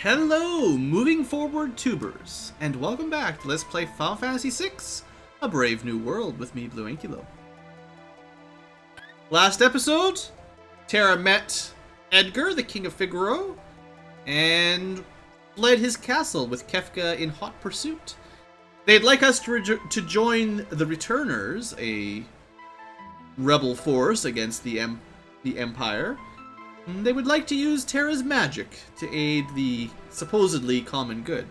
Hello, moving forward tubers, and welcome back to Let's Play Final Fantasy VI, A Brave New World with me, BlueAnkylo. Last episode, Terra met Edgar, the King of Figaro, and fled his castle with Kefka in hot pursuit. They'd like us to join the Returners, a rebel force against the Empire. They would like to use Terra's magic to aid the supposedly common good.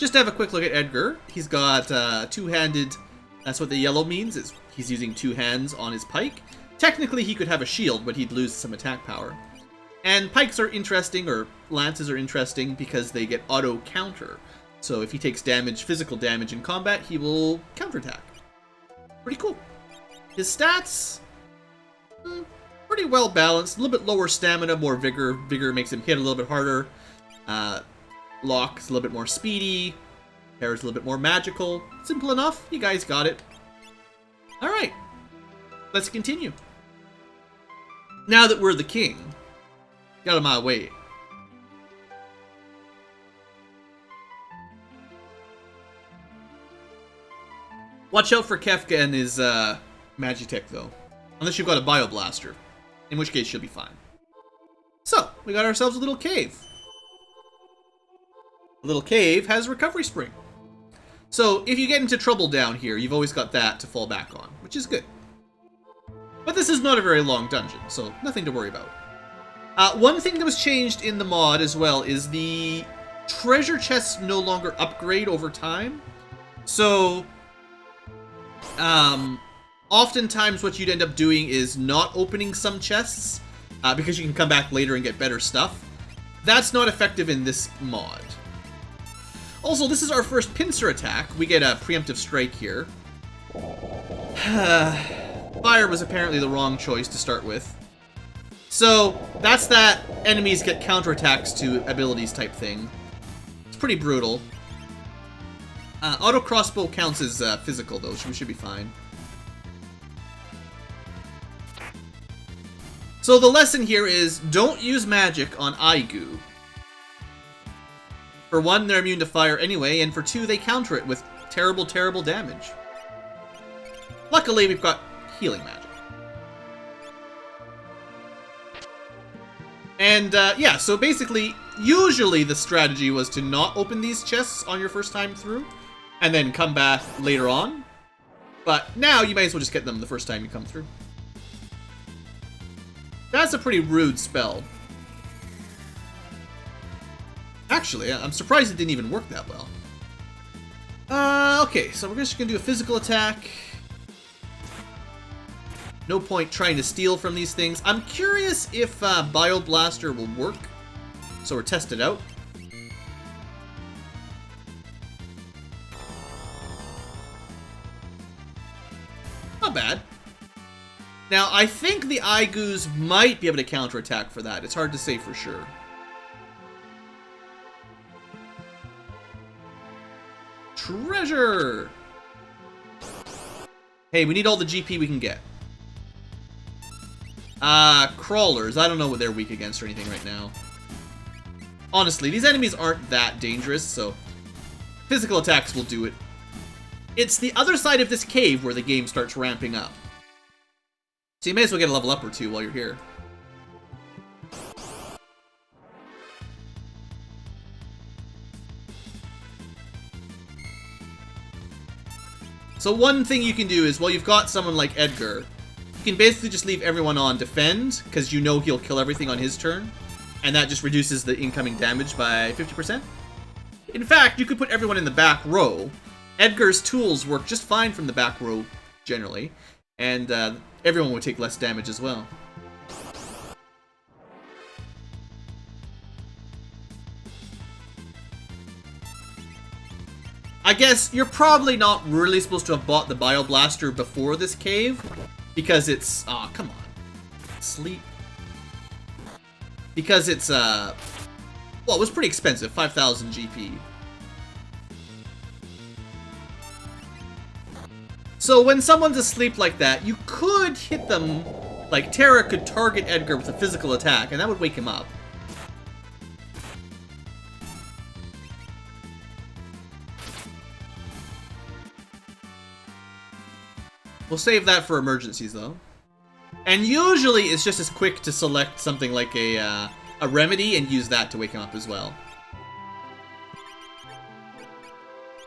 Just to have a quick look at Edgar. He's got two-handed, that's what the yellow means, is he's using two hands on his pike. Technically he could have a shield, but he'd lose some attack power. And pikes are interesting, or lances are interesting, because they get auto-counter. So if he takes damage, physical damage in combat, he will counterattack. Pretty cool. His stats... pretty well balanced, a little bit lower stamina, more vigor. Vigor makes him hit a little bit harder. Lock's a little bit more speedy. Hair's a little bit more magical. Simple enough. You guys got it. Alright. Let's continue. Now that we're the king. Get out of my way. Watch out for Kefka and his Magitech though. Unless you've got a BioBlaster. In which case, she'll be fine. So, we got ourselves a little cave. The little cave has a recovery spring. So, if you get into trouble down here, you've always got that to fall back on, which is good. But this is not a very long dungeon, so nothing to worry about. One thing that was changed in the mod as well is the treasure chests no longer upgrade over time. So, oftentimes what you'd end up doing is not opening some chests, because you can come back later and get better stuff. That's not effective in this mod. Also, this is our first pincer attack. We get a preemptive strike here. Fire was apparently the wrong choice to start with. So, that's that enemies get counterattacks to abilities type thing. It's pretty brutal. Auto crossbow counts as physical though, so we should be fine. So the lesson here is, don't use magic on Aigu. For one, they're immune to fire anyway, and for two, they counter it with terrible, terrible damage. Luckily, we've got healing magic. And, yeah, so basically, usually the strategy was to not open these chests on your first time through, and then come back later on. But now, you might as well just get them the first time you come through. That's a pretty rude spell. Actually, I'm surprised it didn't even work that well. Okay, so we're just gonna do a physical attack. No point trying to steal from these things. I'm curious if BioBlaster will work. So we're testing it out. Not bad. Now, I think the Aigus might be able to counterattack for that. It's hard to say for sure. Treasure! Hey, we need all the GP we can get. Crawlers. I don't know what they're weak against or anything right now. Honestly, these enemies aren't that dangerous, so physical attacks will do it. It's the other side of this cave where the game starts ramping up. So you may as well get a level up or two while you're here. So one thing you can do is, while you've got someone like Edgar, you can basically just leave everyone on defend, because you know he'll kill everything on his turn, and that just reduces the incoming damage by 50%. In fact, you could put everyone in the back row. Edgar's tools work just fine from the back row, generally, and everyone would take less damage as well. I guess you're probably not really supposed to have bought the BioBlaster before this cave, because it's... Aw, come on. Sleep. Because it's, well, it was pretty expensive, 5,000 GP. So when someone's asleep like that, you could hit them, like Terra could target Edgar with a physical attack, and that would wake him up. We'll save that for emergencies, though. And usually it's just as quick to select something like a remedy and use that to wake him up as well.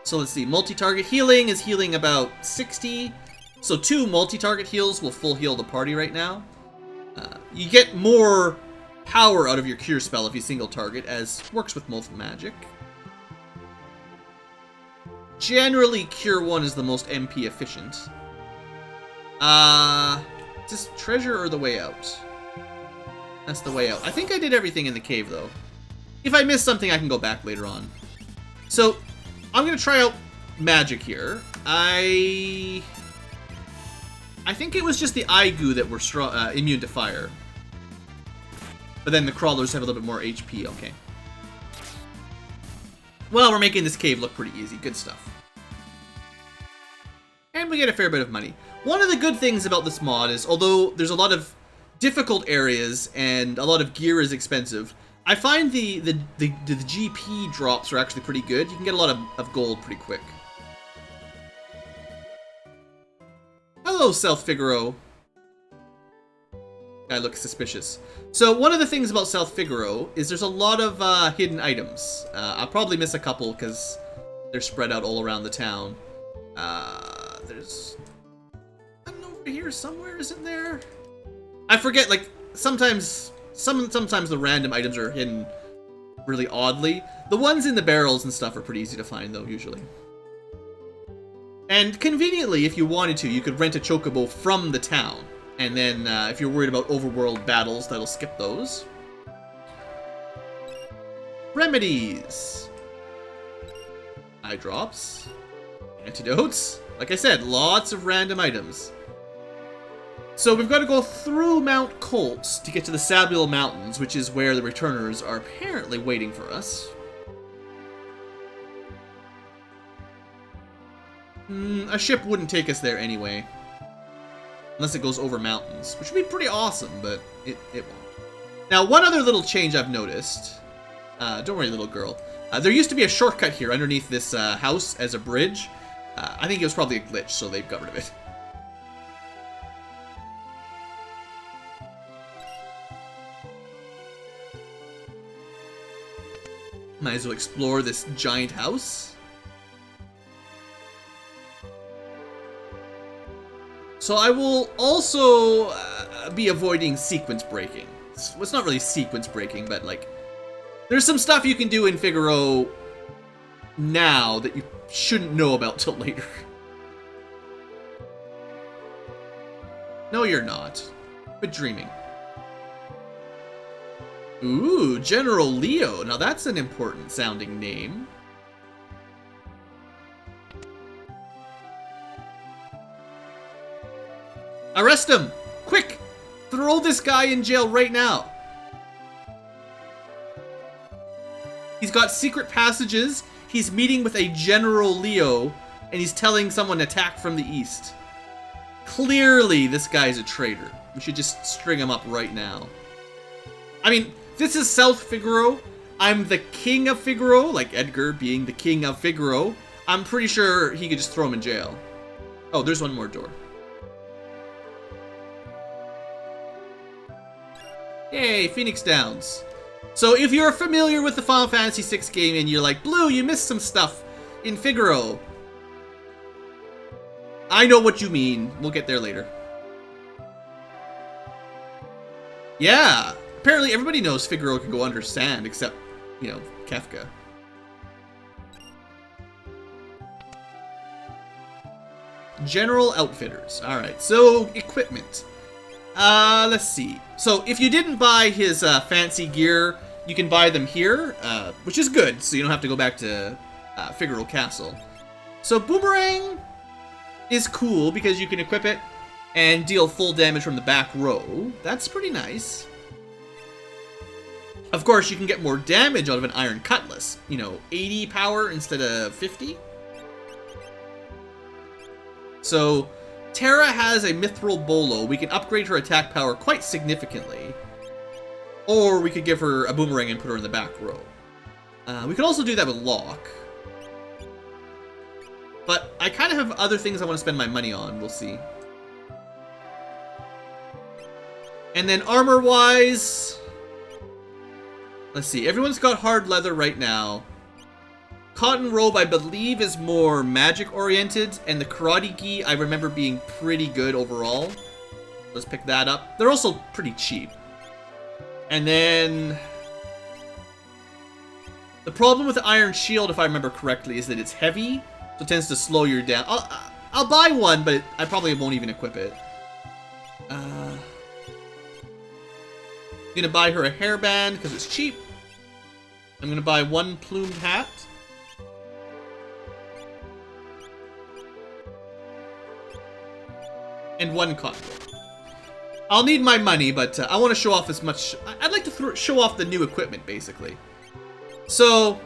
So let's see, multi-target healing is healing about 60. So 2 multi-target heals will full heal the party right now. You get more power out of your cure spell if you single target, as works with most magic. Generally, cure 1 is the most MP efficient. Is this treasure or the way out? That's the way out. I think I did everything in the cave, though. If I missed something, I can go back later on. So, I'm going to try out magic here. I think it was just the eye goo that were immune to fire. But then the crawlers have a little bit more HP, okay. Well, we're making this cave look pretty easy. Good stuff. And we get a fair bit of money. One of the good things about this mod is, although there's a lot of difficult areas and a lot of gear is expensive, I find the GP drops are actually pretty good. You can get a lot of gold pretty quick. Hello, South Figaro. Guy looks suspicious. So one of the things about South Figaro is there's a lot of hidden items. I'll probably miss a couple because they're spread out all around the town. There's one over here somewhere, isn't there? I forget. Like sometimes the random items are hidden really oddly. The ones in the barrels and stuff are pretty easy to find, though, usually. And conveniently, if you wanted to, you could rent a chocobo from the town. And then, if you're worried about overworld battles, that'll skip those. Remedies. Eye drops. Antidotes. Like I said, lots of random items. So we've got to go through Mount Colts to get to the Sabulal Mountains, which is where the returners are apparently waiting for us. A ship wouldn't take us there anyway. Unless it goes over mountains, which would be pretty awesome, but it won't. Now, one other little change I've noticed. Don't worry, little girl. There used to be a shortcut here underneath this house as a bridge. I think it was probably a glitch, so they've got rid of it. Might as well explore this giant house. So I will also be avoiding sequence breaking. It's not really sequence breaking, but like, there's some stuff you can do in Figaro now that you shouldn't know about till later. No, you're not. Quit dreaming. Ooh, General Leo. Now that's an important sounding name. Arrest him! Quick! Throw this guy in jail right now! He's got secret passages, he's meeting with a General Leo, and he's telling someone to attack from the east. Clearly, this guy's a traitor. We should just string him up right now. I mean, this is South Figaro. I'm the king of Figaro, like Edgar being the king of Figaro. I'm pretty sure he could just throw him in jail. Oh, there's one more door. Yay, Phoenix Downs. So if you're familiar with the Final Fantasy VI game and you're like, Blue, you missed some stuff in Figaro. I know what you mean. We'll get there later. Yeah, apparently everybody knows Figaro can go under sand except, you know, Kefka. General Outfitters. Alright, so equipment. Let's see. So, if you didn't buy his fancy gear, you can buy them here, which is good, so you don't have to go back to Figaro Castle. So, Boomerang is cool because you can equip it and deal full damage from the back row. That's pretty nice. Of course, you can get more damage out of an Iron Cutlass. You know, 80 power instead of 50. So, Terra has a Mithril Bolo. We can upgrade her attack power quite significantly. Or we could give her a boomerang and put her in the back row. We could also do that with Locke. But I kind of have other things I want to spend my money on. We'll see. And then armor-wise... Let's see. Everyone's got hard leather right now. Cotton robe, I believe, is more magic-oriented. And the karate gi, I remember being pretty good overall. Let's pick that up. They're also pretty cheap. And then... The problem with the iron shield, if I remember correctly, is that it's heavy. So it tends to slow you down. I'll buy one, but I probably won't even equip it. I'm gonna buy her a hairband because it's cheap. I'm gonna buy one plumed hat. And one cotton robe. I'll need my money, but I want to show off as much... I'd like to show off the new equipment, basically. So,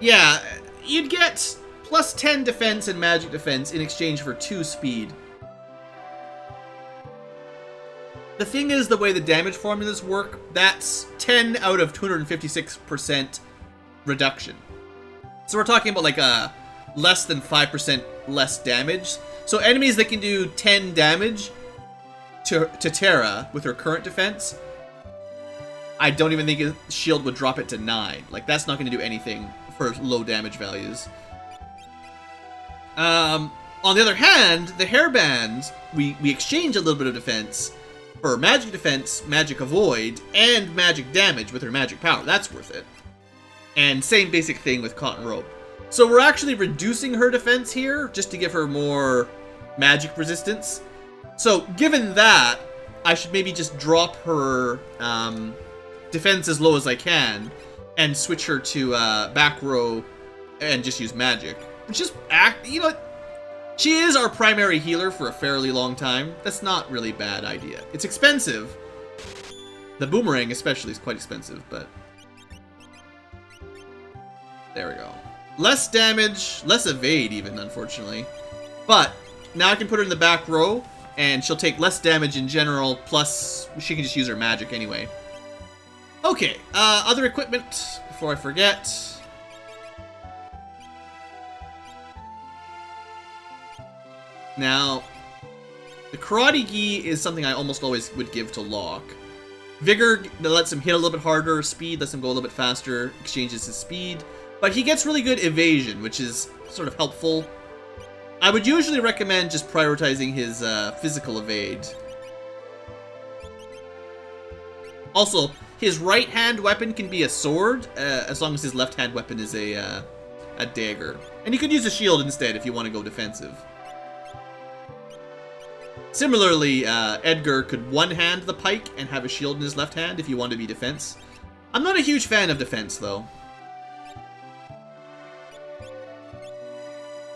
yeah, you'd get plus 10 defense and magic defense in exchange for 2 speed. The thing is, the way the damage formulas work, that's 10 out of 256% reduction. So we're talking about like a less than 5% less damage. So enemies that can do 10 damage to Terra with her current defense, I don't even think a shield would drop it to 9. Like, that's not going to do anything for low damage values. On the other hand, the hairbands, we exchange a little bit of defense for magic defense, magic avoid, and magic damage with her magic power. That's worth it. And same basic thing with cotton robe. So we're actually reducing her defense here just to give her more magic resistance. So given that, I should maybe just drop her defense as low as I can and switch her to back row and just use magic. Just you know, she is our primary healer for a fairly long time. That's not really a bad idea. It's expensive. The boomerang especially is quite expensive, but there we go. Less damage, less evade even, unfortunately. But now I can put her in the back row and she'll take less damage in general, plus she can just use her magic anyway. Okay, other equipment before I forget. Now, the karate gi is something I almost always would give to Locke. Vigor lets him hit a little bit harder, speed lets him go a little bit faster, exchanges his speed. But he gets really good evasion, which is sort of helpful. I would usually recommend just prioritizing his physical evade. Also, his right-hand weapon can be a sword, as long as his left-hand weapon is a dagger. And you could use a shield instead if you want to go defensive. Similarly, Edgar could one-hand the pike and have a shield in his left hand if you want to be defense. I'm not a huge fan of defense, though.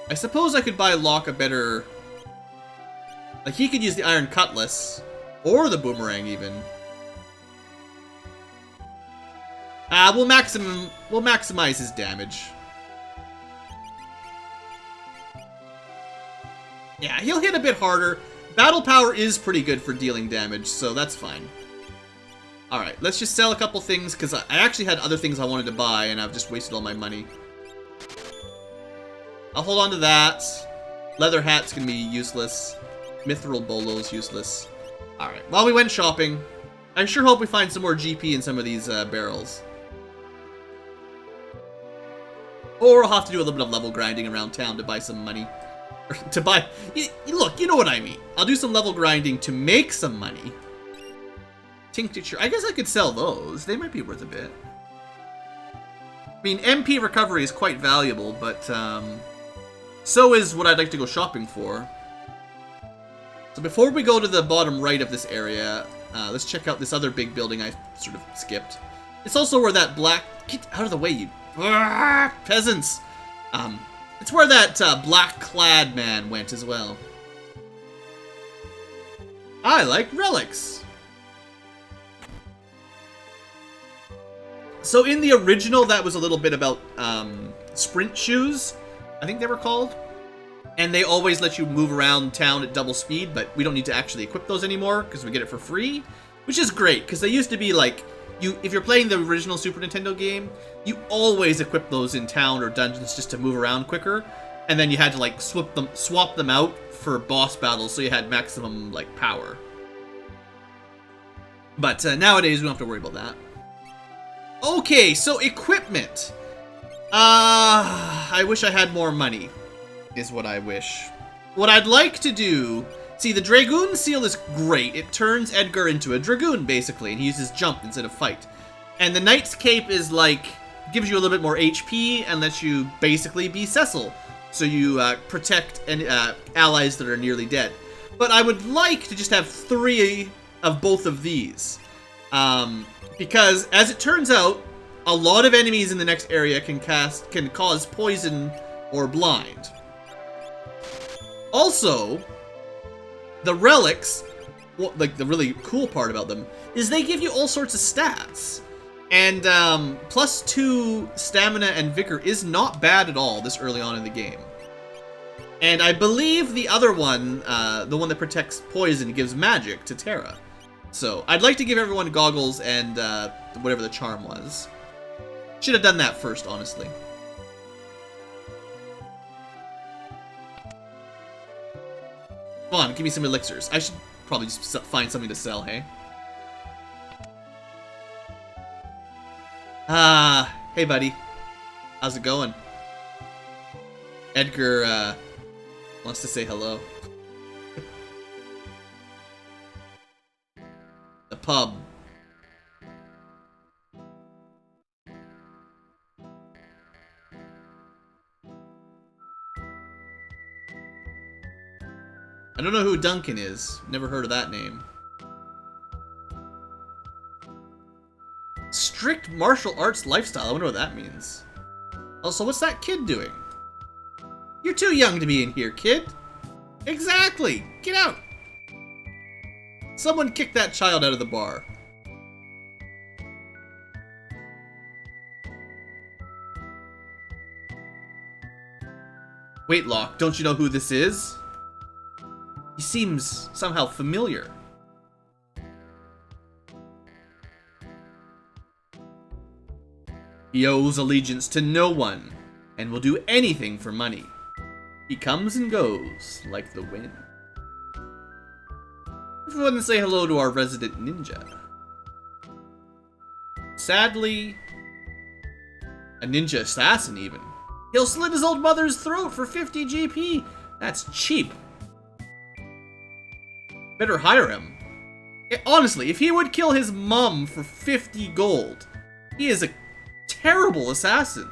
I suppose I could buy Locke a better... Like, he could use the Iron Cutlass, or the Boomerang, even. We'll maximize his damage. Yeah, he'll hit a bit harder. Battle power is pretty good for dealing damage, so that's fine. Alright, let's just sell a couple things, because I actually had other things I wanted to buy, and I've just wasted all my money. I'll hold on to that. Leather hat's gonna be useless. Mithril bolo's useless. Alright, while we went shopping, I sure hope we find some more GP in some of these barrels. Or I'll have to do a little bit of level grinding around town to buy some money. To buy... Look, you know what I mean. I'll do some level grinding to make some money. Tincture. I guess I could sell those. They might be worth a bit. I mean, MP recovery is quite valuable, but so is what I'd like to go shopping for. So before we go to the bottom right of this area, let's check out this other big building I sort of skipped. It's also where that black... Get out of the way, you... peasants! It's where that black-clad man went as well. I like relics! So in the original, that was a little bit about sprint shoes, I think they were called. And they always let you move around town at double speed, but we don't need to actually equip those anymore because we get it for free. Which is great, because they used to be like, if you're playing the original Super Nintendo game, you always equip those in town or dungeons just to move around quicker. And then you had to like swap them out for boss battles so you had maximum like power. But nowadays, we don't have to worry about that. Okay, so equipment. I wish I had more money, is what I wish. What I'd like to do... See, the Dragoon Seal is great. It turns Edgar into a Dragoon, basically, and he uses jump instead of fight. And the Knight's Cape is like... gives you a little bit more HP and lets you basically be Cecil. So you protect allies that are nearly dead. But I would like to just have 3 of both of these. Because, as it turns out, a lot of enemies in the next area can cause poison or blind. Also, the relics, like the really cool part about them, is they give you all sorts of stats. And +2 stamina and vigor is not bad at all this early on in the game. And I believe the other one, the one that protects poison, gives magic to Terra. So I'd like to give everyone goggles and whatever the charm was. Should have done that first, honestly. Come on, give me some elixirs. I should probably just find something to sell, hey? Hey buddy. How's it going? Edgar, wants to say hello. The pub. I don't know who Duncan is. Never heard of that name. Strict martial arts lifestyle. I wonder what that means. Also, what's that kid doing? You're too young to be in here, kid. Exactly. Get out. Someone kick that child out of the bar. Waitlock, don't you know who this is? He seems somehow familiar. He owes allegiance to no one, and will do anything for money. He comes and goes like the wind. Everyone say hello to our resident ninja. Sadly, a ninja assassin even. He'll slit his old mother's throat for 50 GP. That's cheap. Better hire him. Honestly, if he would kill his mum for 50 gold, he is a terrible assassin.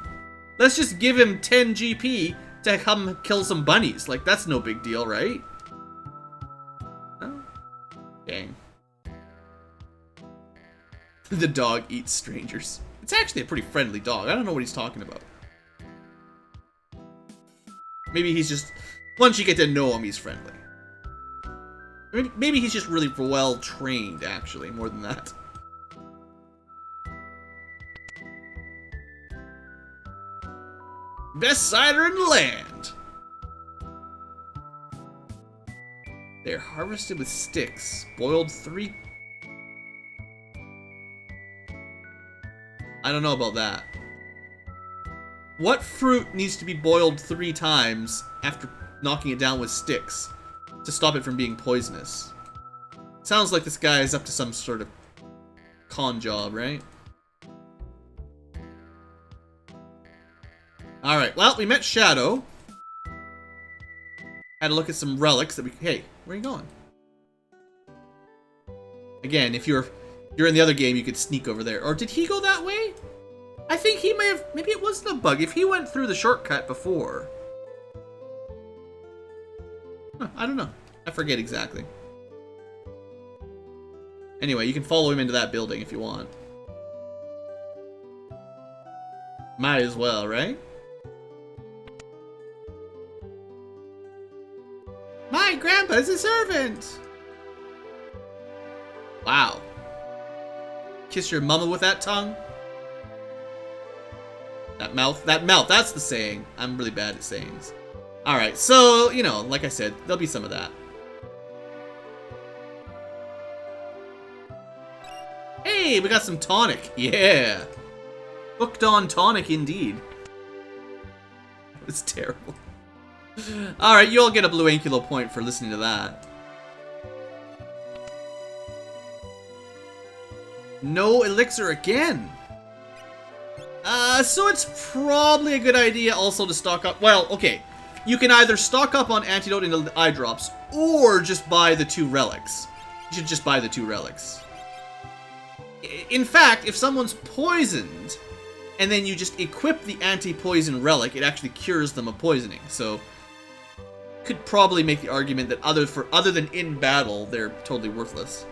Let's just give him 10 GP to come kill some bunnies. Like, that's no big deal, right? No? Dang. The dog eats strangers. It's actually a pretty friendly dog. I don't know what he's talking about. Maybe he's just... Once you get to know him, he's friendly. Maybe he's just really well trained, actually, more than that. Best cider in the land. They're harvested with sticks, boiled 3. I don't know about that. What fruit needs to be boiled 3 times after knocking it down with sticks to stop it from being poisonous? Sounds like this guy is up to some sort of con job, right? Alright, well, we met Shadow. Had a look at some relics that we... Hey, where are you going? Again, if you're in the other game, you could sneak over there. Or did he go that way? I think he may have... Maybe it wasn't a bug. If he went through the shortcut before... Huh, I don't know. I forget exactly. Anyway, you can follow him into that building if you want. Might as well, right? My grandpa's a servant! Wow. Kiss your mama with that tongue? That mouth, that's the saying. I'm really bad at sayings. Alright, so, you know, like I said, there'll be some of that. Hey, we got some tonic. Yeah. Hooked on tonic indeed. It's terrible. Alright, you all get a BlueAnkylo point for listening to that. No elixir again. So it's probably a good idea also to stock up. Well, okay. You can either stock up on antidote and eye drops, or just buy the 2 relics. You should just buy the 2 relics. In fact, if someone's poisoned, and then you just equip the anti-poison relic, it actually cures them of poisoning. So, could probably make the argument that other than in battle, they're totally worthless.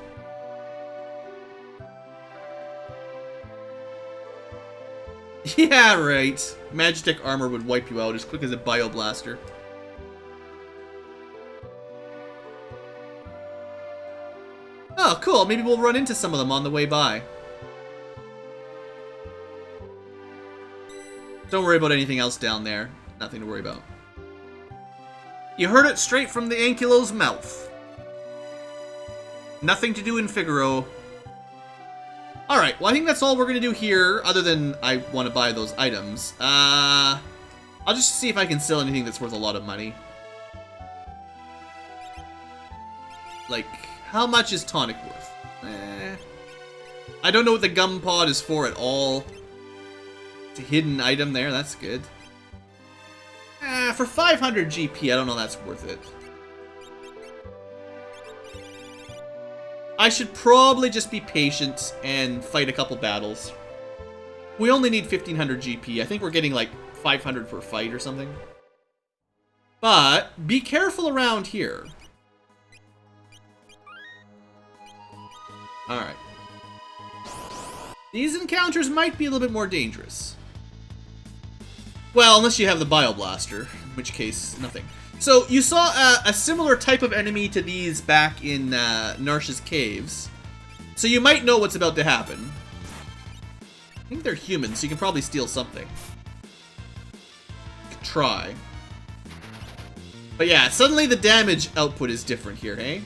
Yeah, right. Magitech armor would wipe you out as quick as a BioBlaster. Oh, cool. Maybe we'll run into some of them on the way by. Don't worry about anything else down there. Nothing to worry about. You heard it straight from the Ankylo's mouth. Nothing to do in Figaro. Alright, well I think that's all we're going to do here, other than I want to buy those items. I'll just see if I can sell anything that's worth a lot of money. Like, how much is tonic worth? I don't know what the gum pod is for at all. It's a hidden item there, that's good. For 500 GP, I don't know that's worth it. I should probably just be patient and fight a couple battles. We only need 1500 GP. I think we're getting like 500 per fight or something. But be careful around here. Alright. These encounters might be a little bit more dangerous. Well, unless you have the BioBlaster, in which case, nothing. So, you saw a similar type of enemy to these back in Narsha's Caves. So you might know what's about to happen. I think they're humans, so you can probably steal something. You could try. But yeah, suddenly the damage output is different here, hey?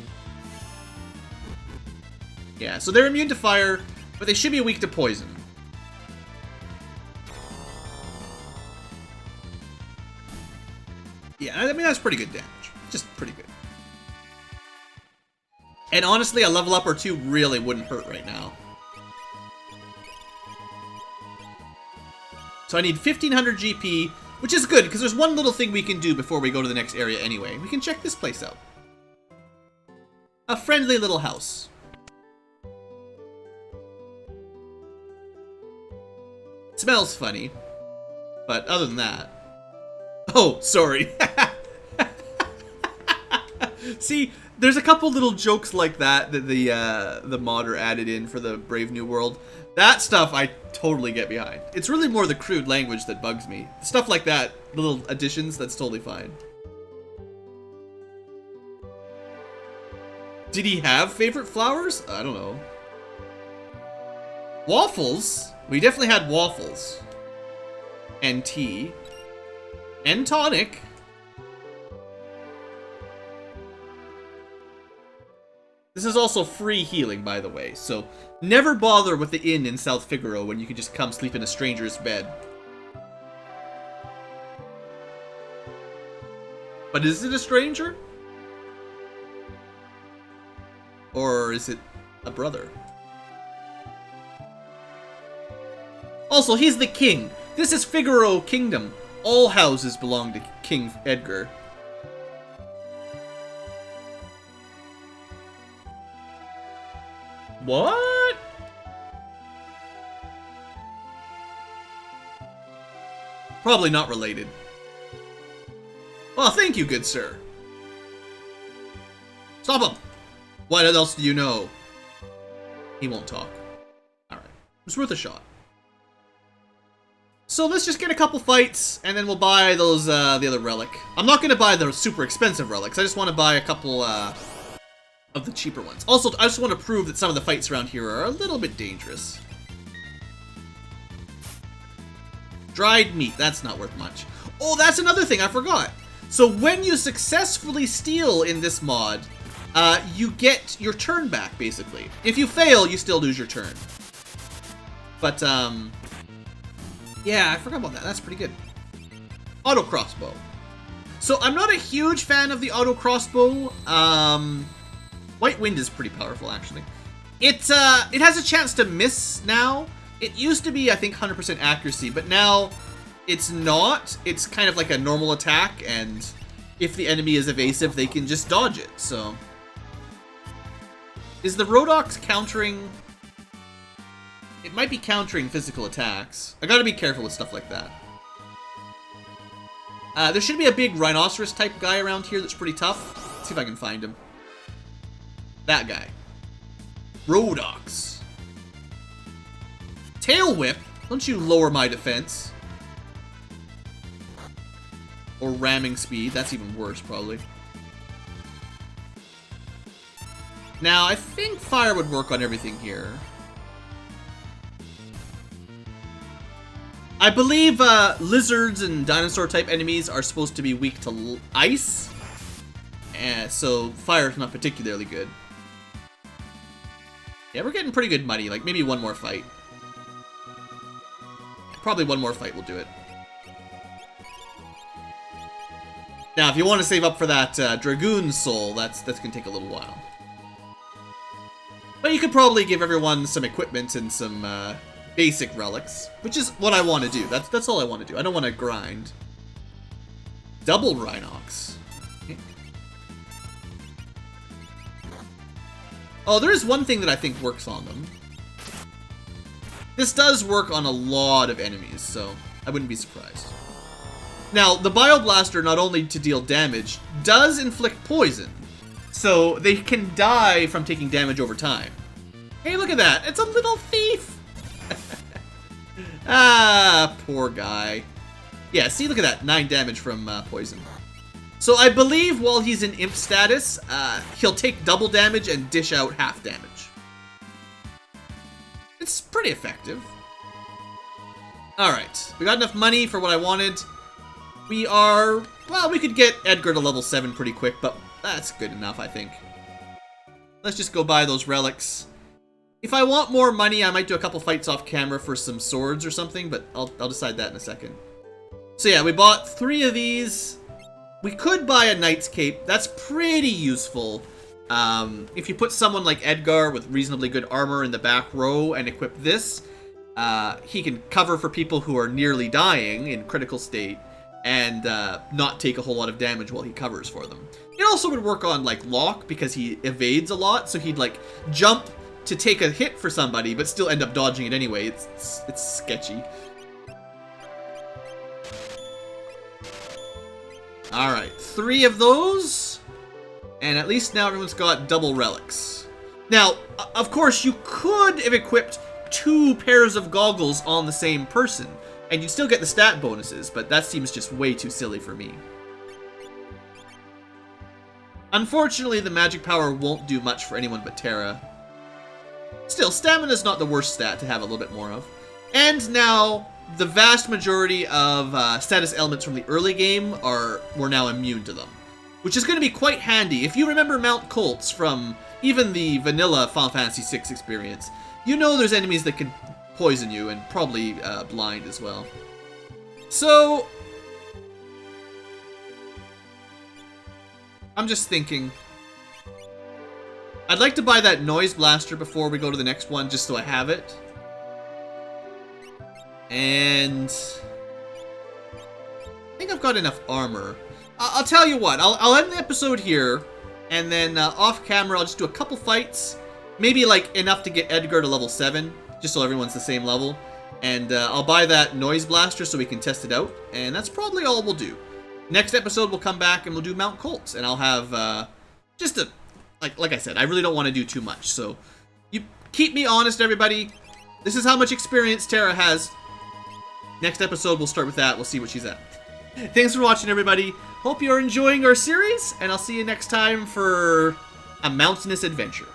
Yeah, so they're immune to fire, but they should be weak to poison. Yeah, I mean, that's pretty good damage. Just pretty good. And honestly, a level up or 2 really wouldn't hurt right now. So I need 1500 GP, which is good, because there's one little thing we can do before we go to the next area anyway. We can check this place out. A friendly little house. It smells funny, but other than that... Oh, sorry. See, there's a couple little jokes like that that the modder added in for the Brave New World. That stuff I totally get behind. It's really more the crude language that bugs me. Stuff like that, little additions, that's totally fine. Did he have favorite flowers? I don't know. Waffles? We definitely had waffles. And tea. And tonic. This is also free healing, by the way, so never bother with the inn in South Figaro when you can just come sleep in a stranger's bed. But is it a stranger? Or is it a brother? Also, he's the king. This is Figaro Kingdom. All houses belong to King Edgar. What? Probably not related. Well, thank you, good sir. Stop him! What else do you know? He won't talk. Alright. It's worth a shot. So let's just get a couple fights, and then we'll buy those, the other relic. I'm not going to buy the super expensive relics, I just want to buy a couple, of the cheaper ones. Also, I just want to prove that some of the fights around here are a little bit dangerous. Dried meat, that's not worth much. Oh, that's another thing I forgot. So when you successfully steal in this mod, you get your turn back, basically. If you fail, you still lose your turn. But, yeah, I forgot about that. That's pretty good. Auto crossbow. So I'm not a huge fan of the auto crossbow. White Wind is pretty powerful, actually. It has a chance to miss now. It used to be, I think, 100% accuracy, but now it's not. It's kind of like a normal attack, and if the enemy is evasive, they can just dodge it, so. Is the Rhodox countering? It might be countering physical attacks. I gotta be careful with stuff like that. There should be a big rhinoceros type guy around here that's pretty tough. Let's see if I can find him. That guy. Rhodox. Tail Whip? Don't you lower my defense. Or ramming speed. That's even worse, probably. Now, I think fire would work on everything here. I believe lizards and dinosaur-type enemies are supposed to be weak to ice. So fire is not particularly good. Yeah, we're getting pretty good money. Like, maybe one more fight. Probably one more fight will do it. Now, if you want to save up for that Dragoon Soul, that's gonna take a little while. But you could probably give everyone some equipment and some basic relics, which is what I want to do. That's all I want to do. I don't want to grind. Double Rhinox. Okay. Oh, there is one thing that I think works on them. This does work on a lot of enemies, so I wouldn't be surprised. Now, the BioBlaster, not only to deal damage, does inflict poison. So they can die from taking damage over time. Hey, look at that. It's a little thief. Ah, poor guy. Yeah, see, look at that. 9 damage from poison. So I believe while he's in imp status, he'll take double damage and dish out half damage. It's pretty effective. Alright, we got enough money for what I wanted. We are... Well, we could get Edgar to level 7 pretty quick, but that's good enough, I think. Let's just go buy those relics. If I want more money, I might do a couple fights off camera for some swords or something, but I'll decide that in a second. So yeah, we bought 3 of these. We could buy a Knight's Cape. That's pretty useful. If you put someone like Edgar with reasonably good armor in the back row and equip this, he can cover for people who are nearly dying in critical state and not take a whole lot of damage while he covers for them. It also would work on like Locke because he evades a lot, so he'd like jump to take a hit for somebody but still end up dodging it anyway. It's sketchy. Alright, 3 of those. And at least now everyone's got double relics. Now, of course, you could have equipped 2 pairs of goggles on the same person, and you'd still get the stat bonuses, but that seems just way too silly for me. Unfortunately, the magic power won't do much for anyone but Terra. Still, stamina's not the worst stat to have a little bit more of. And now, the vast majority of status elements from the early game were now immune to them, which is going to be quite handy. If you remember Mount Colts from even the vanilla Final Fantasy VI experience, you know there's enemies that can poison you and probably blind as well. So, I'm just thinking, I'd like to buy that Noise Blaster before we go to the next one, just so I have it. And I think I've got enough armor. I'll tell you what, I'll end the episode here, and then off camera I'll just do a couple fights, maybe like enough to get Edgar to level 7, just so everyone's the same level, and I'll buy that Noise Blaster so we can test it out, and that's probably all we'll do. Next episode we'll come back and we'll do Mount Colts, and I'll have just a, like I said, I really don't want to do too much, so you keep me honest, everybody. This is how much experience Terra has. Next episode we'll start with that, we'll see what she's at. Thanks for watching, everybody. Hope you're enjoying our series, and I'll see you next time for a mountainous adventure.